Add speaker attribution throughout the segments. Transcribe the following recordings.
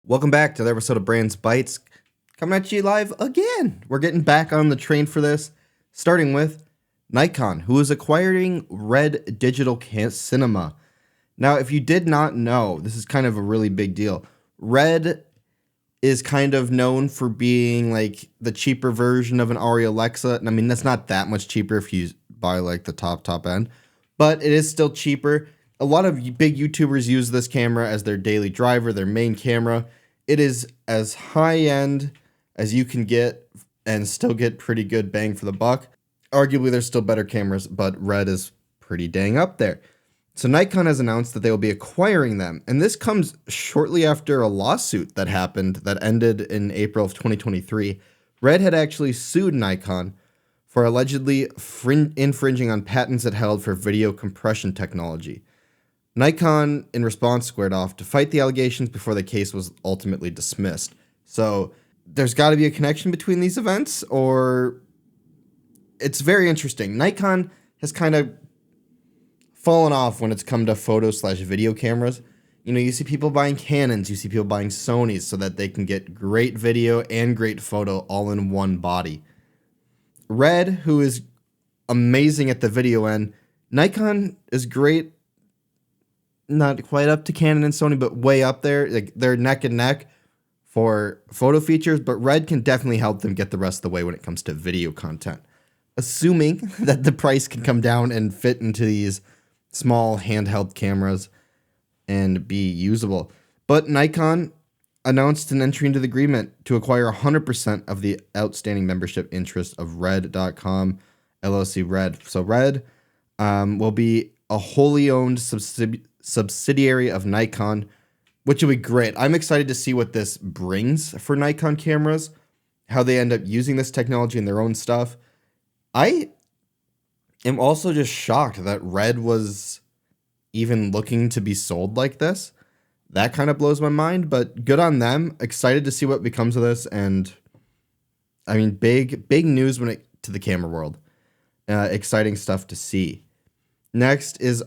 Speaker 1: Welcome back to the episode of Brands Bites. Coming at you live again. We're getting back on the train for this, starting with Nikon, who is acquiring Red Digital Cinema. Now, if you did not know, this is kind of a really big deal. Red is kind of known for being like the cheaper version of an Arri Alexa. And I mean, that's not that much cheaper if you buy like the top end, but it is still cheaper. A lot of big YouTubers use this camera as their daily driver, their main camera. It is as high-end as you can get and still get pretty good bang for the buck. Arguably, there's still better cameras, but Red is pretty dang up there. So Nikon has announced that they will be acquiring them, and this comes shortly after a lawsuit that happened that ended in April of 2023. Red had actually sued Nikon for allegedly infringing on patents it held for video compression technology. Nikon, in response, squared off to fight the allegations before the case was ultimately dismissed. So there's got to be a connection between these events, or it's very interesting. Nikon has kind of fallen off when it's come to photo/video cameras. You know, you see people buying Canons, you see people buying Sonys so that they can get great video and great photo all in one body. Red, who is amazing at the video end, Nikon is great. Not quite up to Canon and Sony, but way up there. Like, they're neck and neck for photo features, but Red can definitely help them get the rest of the way when it comes to video content. Assuming that the price can come down and fit into these small handheld cameras and be usable. But Nikon announced an entry into the agreement to acquire 100% of the outstanding membership interest of Red.com, LLC Red. So Red will be a wholly owned subsidiary of Nikon, which will be great. I'm excited to see what this brings for Nikon cameras, how they end up using this technology in their own stuff. I am also just shocked that Red was even looking to be sold like this. That kind of blows my mind, but good on them. Excited to see what becomes of this, and I mean, big news when it to the camera world. Exciting stuff to see. Next is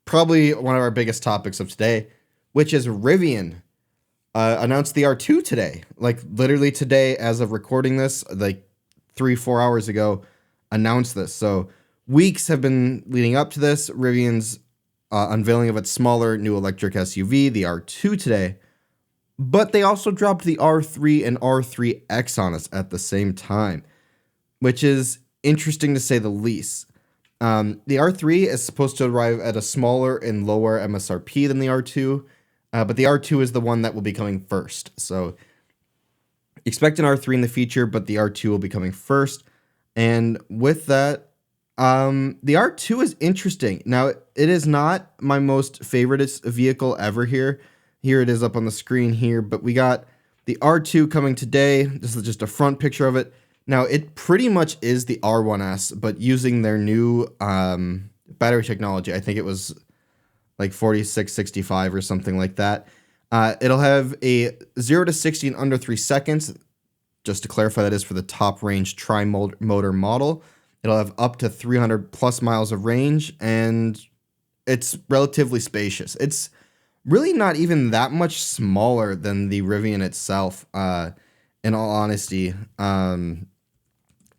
Speaker 1: probably one of our biggest topics of today, which is Rivian announced the R2 today. Like, literally today, as of recording this, like 3-4 hours ago, announced this. So weeks have been leading up to this. Rivian's unveiling of its smaller new electric SUV, the R2 today. But they also dropped the R3 and R3X on us at the same time, which is interesting to say the least. The R3 is supposed to arrive at a smaller and lower MSRP than the R2, but the R2 is the one that will be coming first. So expect an R3 in the future, but the R2 will be coming first. And with that, the R2 is interesting. Now, it is not my most favorite vehicle ever here. Here it is up on the screen here, but we got the R2 coming today. This is just a front picture of it. Now, it pretty much is the R1S, but using their new battery technology. I think it was like 4665 or something like that. It'll have a 0 to 60 in under 3 seconds. Just to clarify, that is for the top range tri-motor model. It'll have up to 300 plus miles of range, and it's relatively spacious. It's really not even that much smaller than the Rivian itself, in all honesty.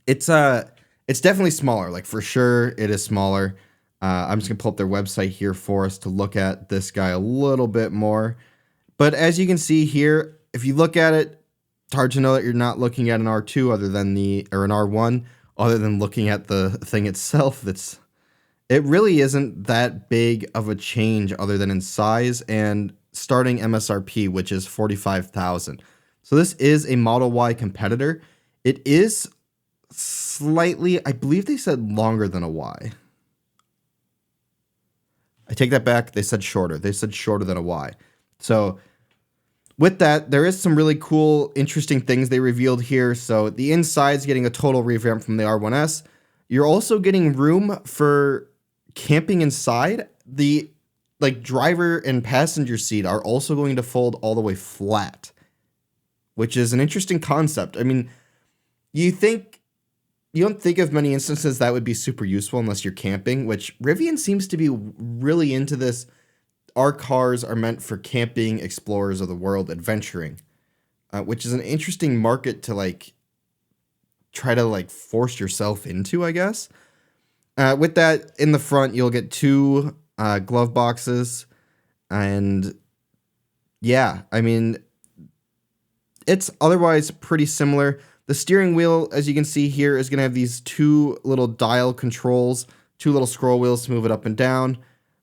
Speaker 1: It's definitely smaller, like for sure it is smaller. I'm just gonna pull up their website here for us to look at this guy a little bit more. But as you can see here, if you look at it, it's hard to know that you're not looking at an R2 or an R1, other than looking at the thing itself. It really isn't that big of a change other than in size and starting MSRP, which is $45,000. So this is a Model Y competitor. It is slightly, I believe they said longer than a Y. I take that back. They said shorter. They said shorter than a Y. So with that, there is some really cool, interesting things they revealed here. So the inside's getting a total revamp from the R1S. You're also getting room for camping inside. The driver and passenger seat are also going to fold all the way flat, which is an interesting concept. I mean, you don't think of many instances that would be super useful unless you're camping, which Rivian seems to be really into this our cars are meant for camping, explorers of the world, adventuring, which is an interesting market to like try to like force yourself into, I guess. With that in the front, you'll get two glove boxes, and yeah, I mean, it's otherwise pretty similar. The steering wheel, as you can see here, is going to have these two little dial controls, two little scroll wheels to move it up and down.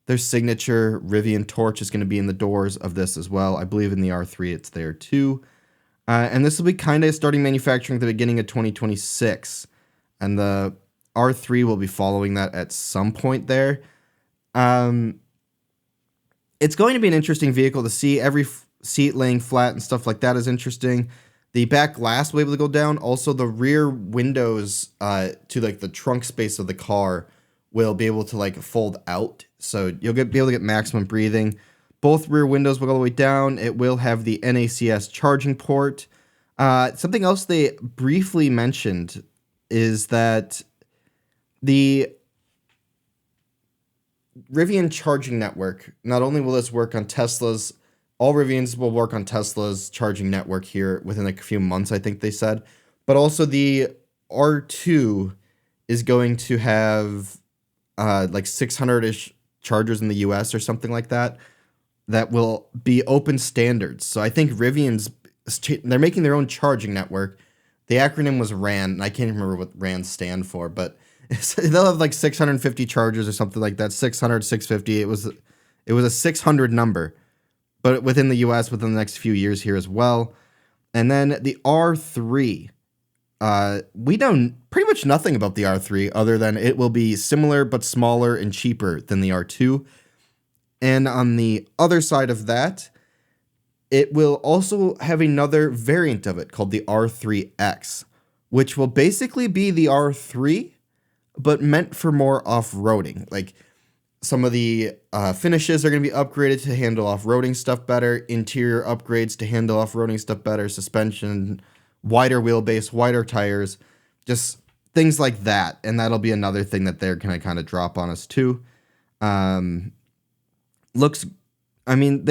Speaker 1: Their signature Rivian torch is going to be in the doors of this as well. I believe in the R3 it's there too. And this will be kind of starting manufacturing at the beginning of 2026. And the R3 will be following that at some point there. It's going to be an interesting vehicle to see. Every seat laying flat and stuff like that is interesting. The back glass will be able to go down. Also, the rear windows to like the trunk space of the car will be able to like fold out. So you'll be able to get maximum breathing. Both rear windows will go all the way down. It will have the NACS charging port. Something else they briefly mentioned is that the Rivian charging network, not only will this work on Tesla's, all Rivians will work on Tesla's charging network here within like a few months, I think they said, but also the R2 is going to have like 600-ish chargers in the US or something like that, that will be open standards. So I think Rivian's, they're making their own charging network. The acronym was RAN, and I can't remember what RAN stand for, but they'll have like 650 chargers or something like that. 600, 650. It was a 600 number, but within the US within the next few years here as well. And then the R3. We know pretty much nothing about the R3 other than it will be similar but smaller and cheaper than the R2. And on the other side of that, it will also have another variant of it called the R3X, which will basically be the R3, but meant for more off-roading. Like some of the finishes are going to be upgraded to handle off-roading stuff better, interior upgrades to handle off-roading stuff better, suspension, wider wheelbase, wider tires, just things like that. And that'll be another thing that they're going to kind of drop on us too. They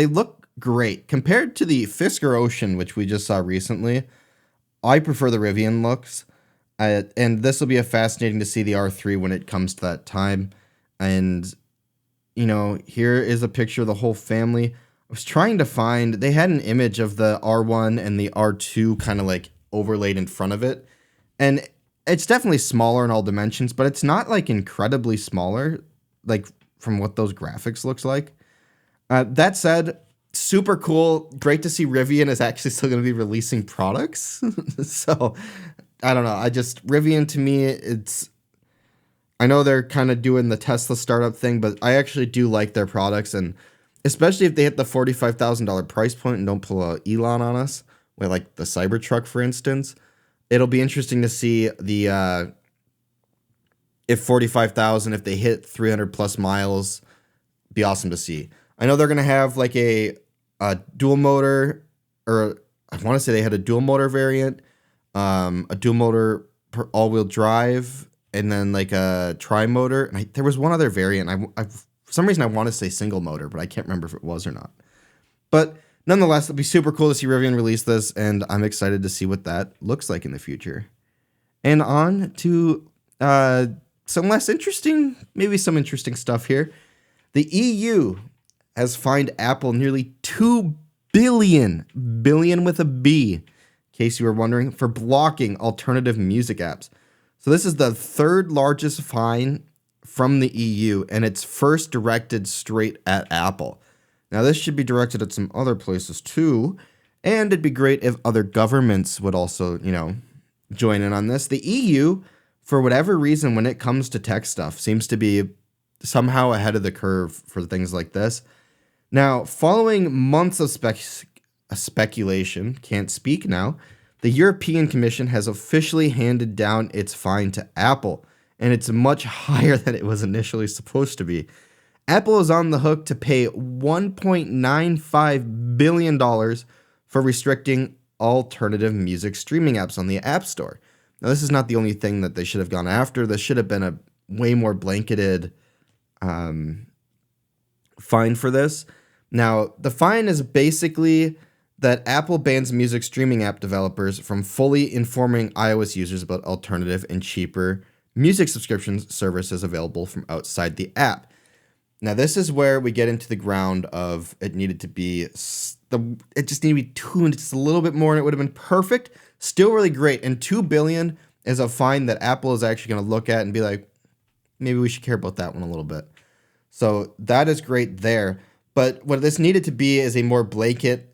Speaker 1: look great. Compared to the Fisker Ocean, which we just saw recently, I prefer the Rivian looks. And this will be fascinating to see the R3 when it comes to that time. And, you know, here is a picture of the whole family. I was trying to find, they had an image of the R1 and the R2 kind of like overlaid in front of it. And it's definitely smaller in all dimensions, but it's not like incredibly smaller, like from what those graphics looks like. That said, super cool. Great to see Rivian is actually still going to be releasing products. So, I don't know. Rivian to me, I know they're kind of doing the Tesla startup thing, but I actually do like their products. And especially if they hit the $45,000 price point and don't pull a Elon on us, with like the Cybertruck, for instance, it'll be interesting to see if 45,000, if they hit 300 plus miles, be awesome to see. I know they're going to have like a dual motor, or I want to say they had a dual motor variant, a dual motor all-wheel drive, and then like a tri-motor. And there was one other variant. For some reason, I want to say single motor, but I can't remember if it was or not. But nonetheless, it'll be super cool to see Rivian release this, and I'm excited to see what that looks like in the future. And on to some less interesting, maybe some interesting stuff here. The EU has fined Apple nearly $2 billion with a B, in case you were wondering, for blocking alternative music apps. So this is the third largest fine from the EU, and it's first directed straight at Apple. Now, this should be directed at some other places too, and it'd be great if other governments would also, join in on this. The EU, for whatever reason, when it comes to tech stuff, seems to be somehow ahead of the curve for things like this. Now, following months of speculation, can't speak now, the European Commission has officially handed down its fine to Apple, and it's much higher than it was initially supposed to be. Apple is on the hook to pay $1.95 billion for restricting alternative music streaming apps on the App Store. Now, this is not the only thing that they should have gone after. This should have been a way more blanketed fine for this. Now, the fine is basically that Apple bans music streaming app developers from fully informing iOS users about alternative and cheaper music subscription services available from outside the app. Now, this is where we get into the ground of it needed to be, it just needed to be tuned just a little bit more and it would have been perfect. Still really great. And $2 billion is a fine that Apple is actually going to look at and be like, maybe we should care about that one a little bit. So that is great there. But what this needed to be is a more blanket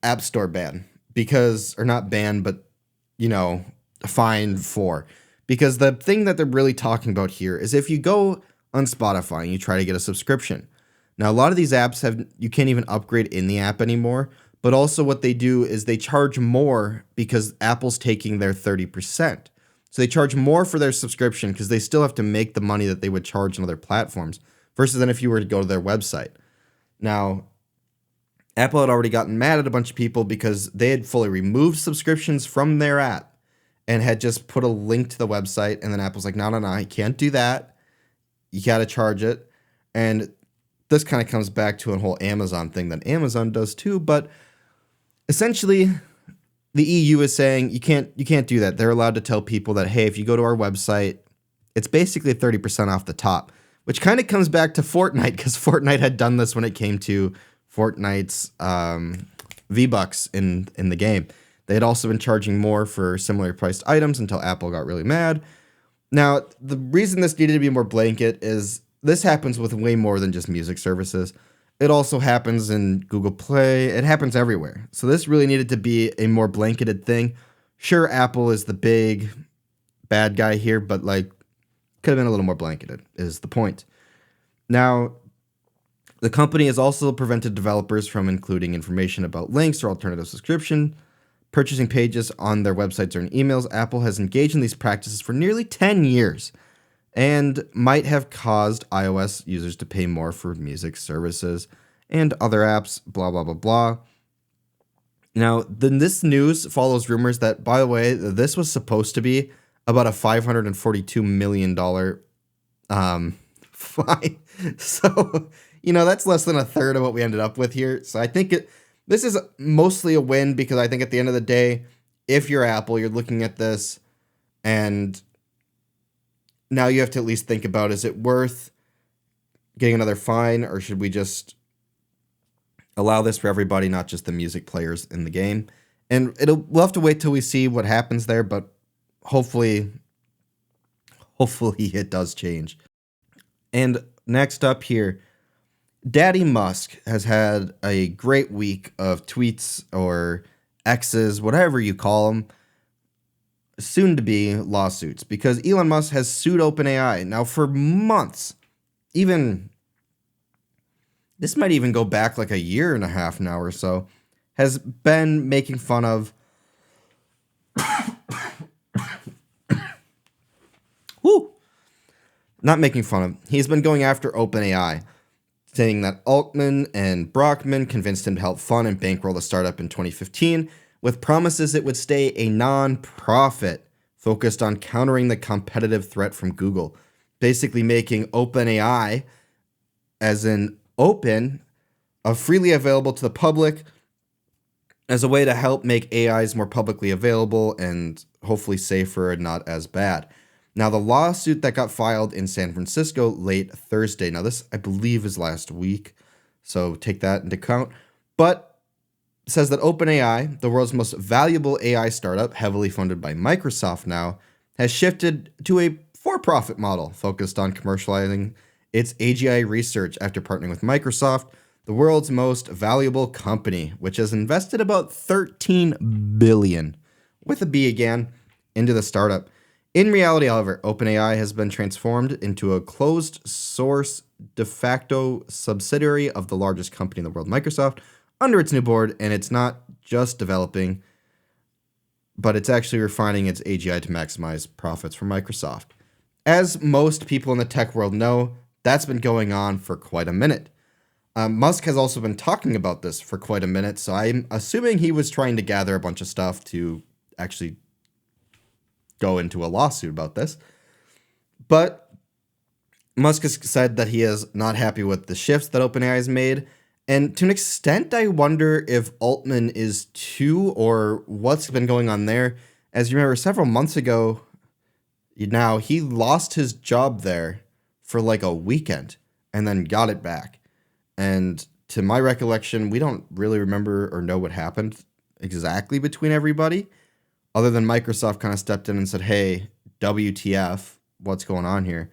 Speaker 1: App Store ban, or not ban, but, fine for. Because the thing that they're really talking about here is if you go on Spotify and you try to get a subscription. Now, a lot of these apps you can't even upgrade in the app anymore, but also what they do is they charge more because Apple's taking their 30%. So they charge more for their subscription because they still have to make the money that they would charge on other platforms versus than if you were to go to their website. Now, Apple had already gotten mad at a bunch of people because they had fully removed subscriptions from their app and had just put a link to the website. And then Apple's like, no, you can't do that. You got to charge it. And this kind of comes back to a whole Amazon thing that Amazon does too. But essentially, the EU is saying you can't do that. They're allowed to tell people that, hey, if you go to our website, it's basically 30% off the top, which kind of comes back to Fortnite because Fortnite had done this when it came to Fortnite's V-Bucks in the game. They had also been charging more for similar priced items until Apple got really mad. Now, the reason this needed to be more blanket is this happens with way more than just music services. It also happens in Google Play. It happens everywhere. So this really needed to be a more blanketed thing. Sure, Apple is the big bad guy here, but could have been a little more blanketed is the point. Now, the company has also prevented developers from including information about links or alternative subscription purchasing pages on their websites or in emails. Apple has engaged in these practices for nearly 10 years and might have caused iOS users to pay more for music services and other apps, blah, blah, blah, blah. Now, then this news follows rumors that, by the way, this was supposed to be about a $542 million fine. So, that's less than a third of what we ended up with here. So I think this is mostly a win because I think at the end of the day, if you're Apple, you're looking at this and now you have to at least think about, is it worth getting another fine or should we just allow this for everybody, not just the music players in the game? And we'll have to wait till we see what happens there, but hopefully it does change. And next up here, Daddy Musk has had a great week of tweets or X's, whatever you call them, soon to be lawsuits because Elon Musk has sued OpenAI. Now for months, this might even go back like a year and a half now or so, has been making fun of not making fun of. He's been going after OpenAI, saying that Altman and Brockman convinced him to help fund and bankroll the startup in 2015 with promises it would stay a non-profit focused on countering the competitive threat from Google, basically making OpenAI, as in open, freely available to the public as a way to help make AIs more publicly available and hopefully safer and not as bad. Now, the lawsuit that got filed in San Francisco late Thursday, now this, I believe, is last week, so take that into account, but says that OpenAI, the world's most valuable AI startup, heavily funded by Microsoft now, has shifted to a for-profit model focused on commercializing its AGI research after partnering with Microsoft, the world's most valuable company, which has invested about $13 billion, with a B again, into the startup. In reality, however, OpenAI has been transformed into a closed-source de facto subsidiary of the largest company in the world, Microsoft, under its new board, and it's not just developing, but it's actually refining its AGI to maximize profits for Microsoft. As most people in the tech world know, that's been going on for quite a minute. Musk has also been talking about this for quite a minute, so I'm assuming he was trying to gather a bunch of stuff to actually go into a lawsuit about this. But Musk has said that he is not happy with the shifts that OpenAI has made, And to an extent, I wonder if Altman is too, or what's been going on there. As you remember, several months ago, now he lost his job there for like a weekend and then got it back. And to my recollection, we don't really remember or know what happened exactly between everybody, other than Microsoft kind of stepped in and said, hey, WTF, what's going on here?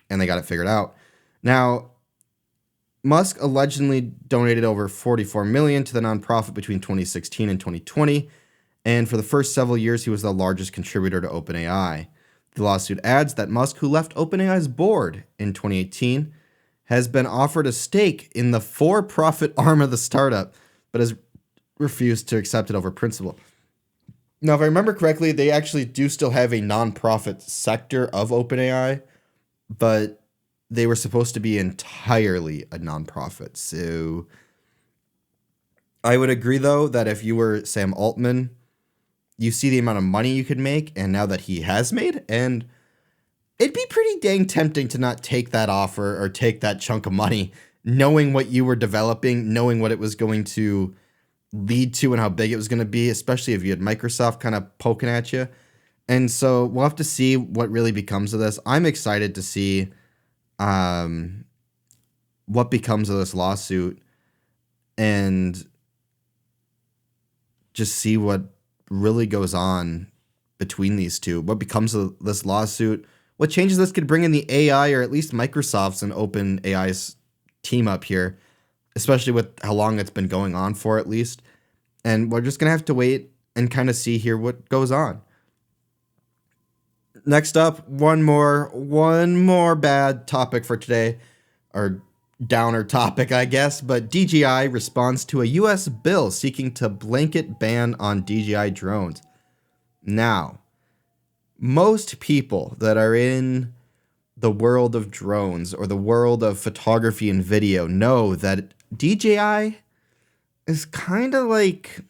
Speaker 1: And they got it figured out. Now, Musk allegedly donated over $44 million to the nonprofit between 2016 and 2020, and for the first several years, he was the largest contributor to OpenAI. The lawsuit adds that Musk, who left OpenAI's board in 2018, has been offered a stake in the for-profit arm of the startup, but has refused to accept it over principle. Now, if I remember correctly, they actually do still have a nonprofit sector of OpenAI, but they were supposed to be entirely a nonprofit. So I would agree, though, that if you were Sam Altman, you see the amount of money you could make, and now that he has made, and it'd be pretty dang tempting to not take that offer or take that chunk of money, knowing what you were developing, knowing what it was going to lead to and how big it was going to be, especially if you had Microsoft kind of poking at you. And so we'll have to see what really becomes of this. I'm excited to see what becomes of this lawsuit and just see what really goes on between these two. What becomes of this lawsuit? What changes this could bring in the AI, or at least Microsoft's and OpenAI's team up here, especially with how long it's been going on for, at least. And we're just going to have to wait and kind of see here what goes on. Next up, one more bad topic for today, or downer topic, I guess, but DJI responds to a US bill seeking to blanket ban on DJI drones. Now, most people that are in the world of drones or the world of photography and video know that DJI is kind of like,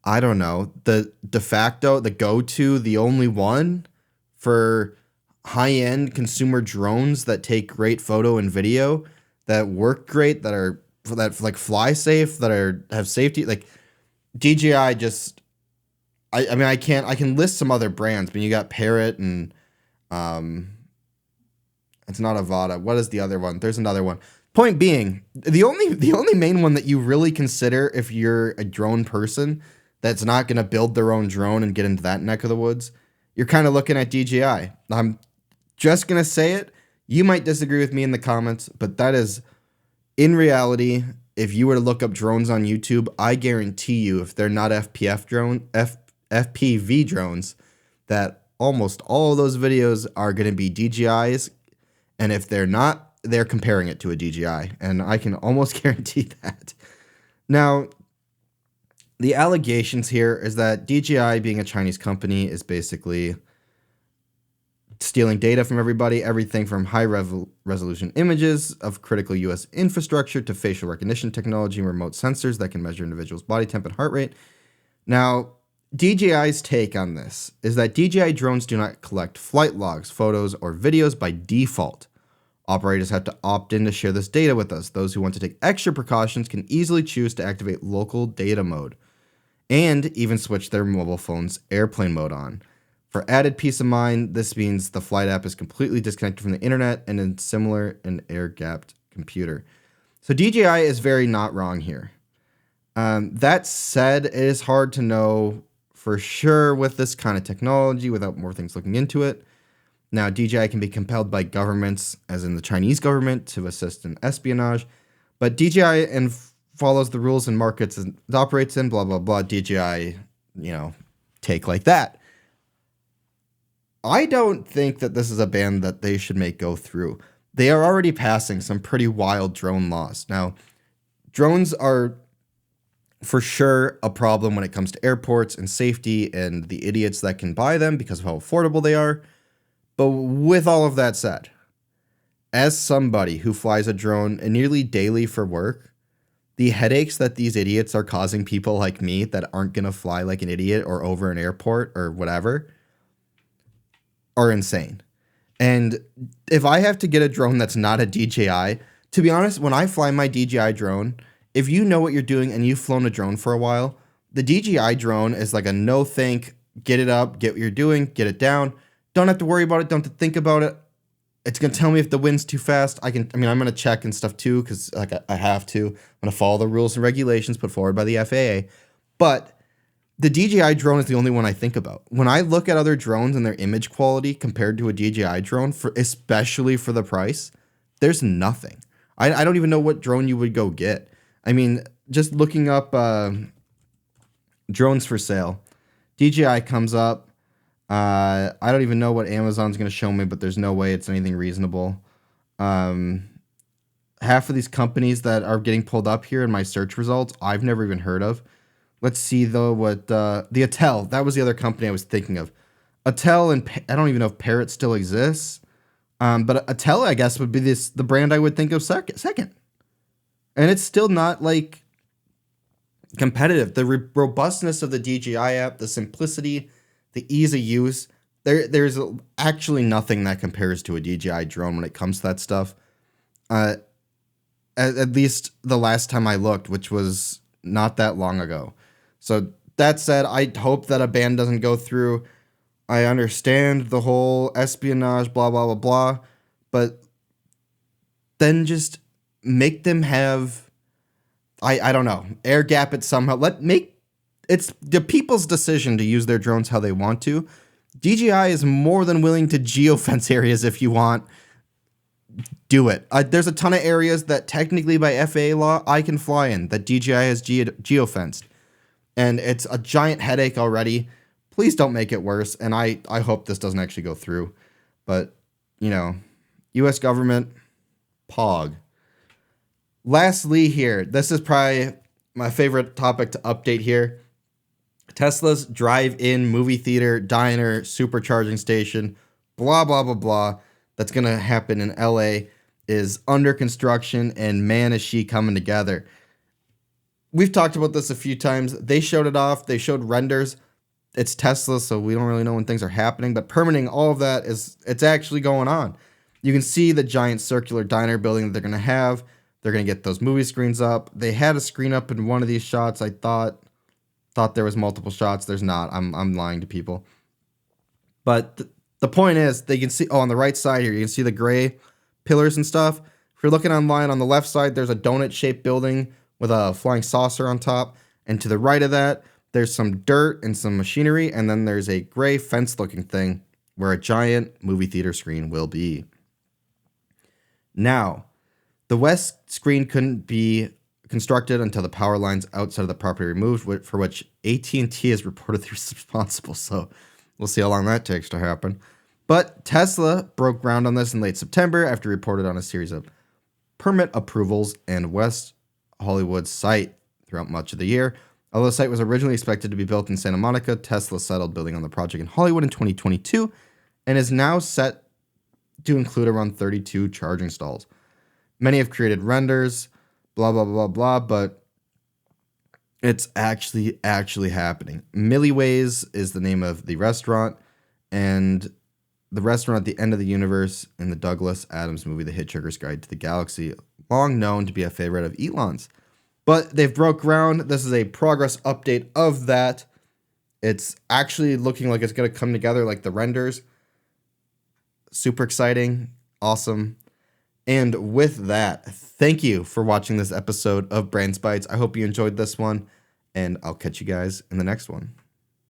Speaker 1: I don't know, the de facto, the go-to, the only one for high-end consumer drones that take great photo and video, that work great, that like fly safe, that have safety. Like DJI just, I mean, I can list some other brands, but you got Parrot and it's not Avata. What is the other one? There's another one. Point being, the only main one that you really consider if you're a drone person that's not going to build their own drone and get into that neck of the woods, you're kind of looking at DJI. I'm just going to say it. You might disagree with me in the comments, but that is, in reality, if you were to look up drones on YouTube, I guarantee you if they're not FPV drones, that almost all of those videos are going to be DJIs. And if they're not, they're comparing it to a DJI. And I can almost guarantee that. Now, the allegations here is that DJI, being a Chinese company, is basically stealing data from everybody, everything from high-resolution images of critical U.S. infrastructure to facial recognition technology and remote sensors that can measure individuals' body temp and heart rate. Now, DJI's take on this is that DJI drones do not collect flight logs, photos, or videos by default. Operators have to opt in to share this data with us. Those who want to take extra precautions can easily choose to activate local data mode and even switch their mobile phone's airplane mode on. For added peace of mind, this means the flight app is completely disconnected from the internet and is similar an air-gapped computer. So DJI is very not wrong here. That said, it is hard to know for sure with this kind of technology without more things looking into it. Now, DJI can be compelled by governments, as in the Chinese government, to assist in espionage, but DJI follows the rules and markets it operates in, blah, blah, blah. DJI, take like that. I don't think that this is a ban that they should make go through. They are already passing some pretty wild drone laws. Now, drones are for sure a problem when it comes to airports and safety and the idiots that can buy them because of how affordable they are. But with all of that said, as somebody who flies a drone nearly daily for work, the headaches that these idiots are causing people like me that aren't going to fly like an idiot or over an airport or whatever are insane. And if I have to get a drone that's not a DJI To be honest, when I fly my DJI drone, if you know what you're doing and you've flown a drone for a while, the DJI drone is like a no think, get it up, get what you're doing, get it down. Don't have to worry about it, don't have to think about it. It's gonna tell me if the wind's too fast. I'm gonna check and stuff too, because like I have to. I'm gonna follow the rules and regulations put forward by the FAA. But the DJI drone is the only one I think about. When I look at other drones and their image quality compared to a DJI drone, especially for the price, there's nothing. I don't even know what drone you would go get. I mean, just looking up drones for sale, DJI comes up. I don't even know what Amazon's going to show me, but there's no way it's anything reasonable. Half of these companies that are getting pulled up here in my search results, I've never even heard of. Let's see, though, what the Attel, that was the other company I was thinking of. Attel, and I don't even know if Parrot still exists. But Attel, I guess, would be the brand I would think of second. And it's still not, like, competitive. The robustness of the DJI app, the simplicity, the ease of use, there's actually nothing that compares to a DJI drone when it comes to that stuff. At least the last time I looked, which was not that long ago. So that said, I hope that a ban doesn't go through. I understand the whole espionage, blah, blah, blah, blah. But then just make them have, I don't know, air gap it somehow. It's the people's decision to use their drones how they want to. DJI is more than willing to geofence areas if you want. Do it. There's a ton of areas that technically by FAA law I can fly in that DJI has geofenced. And it's a giant headache already. Please don't make it worse. And I hope this doesn't actually go through. But, U.S. government, POG. Lastly here, this is probably my favorite topic to update here. Tesla's drive-in movie theater, diner, supercharging station, blah, blah, blah, blah, that's going to happen in LA is under construction, and man, is she coming together. We've talked about this a few times. They showed it off. They showed renders. It's Tesla, so we don't really know when things are happening, but permitting all of that it's actually going on. You can see the giant circular diner building that they're going to have. They're going to get those movie screens up. They had a screen up in one of these shots. I thought there was multiple shots. There's not. I'm lying to people. But the point is, they can see, on the right side here, you can see the gray pillars and stuff. If you're looking online, on the left side, there's a donut-shaped building with a flying saucer on top. And to the right of that, there's some dirt and some machinery. And then there's a gray fence-looking thing where a giant movie theater screen will be. Now, the west screen couldn't be constructed until the power lines outside of the property removed, for which AT&T is reportedly responsible. So we'll see how long that takes to happen. But Tesla broke ground on this in late September after reported on a series of permit approvals and West Hollywood site throughout much of the year. Although the site was originally expected to be built in Santa Monica, Tesla settled building on the project in Hollywood in 2022 and is now set to include around 32 charging stalls. Many have created renders, blah, blah, blah, blah, but it's actually happening. Milliways is the name of the restaurant, and the restaurant at the end of the universe in the Douglas Adams movie, The Hitchhiker's Guide to the Galaxy, long known to be a favorite of elons. But they've broke ground. This is a progress update of that. It's actually looking like it's going to come together like the renders. Super exciting. Awesome. And with that, thank you for watching this episode of Brains Bites. I hope you enjoyed this one, and I'll catch you guys in the next one.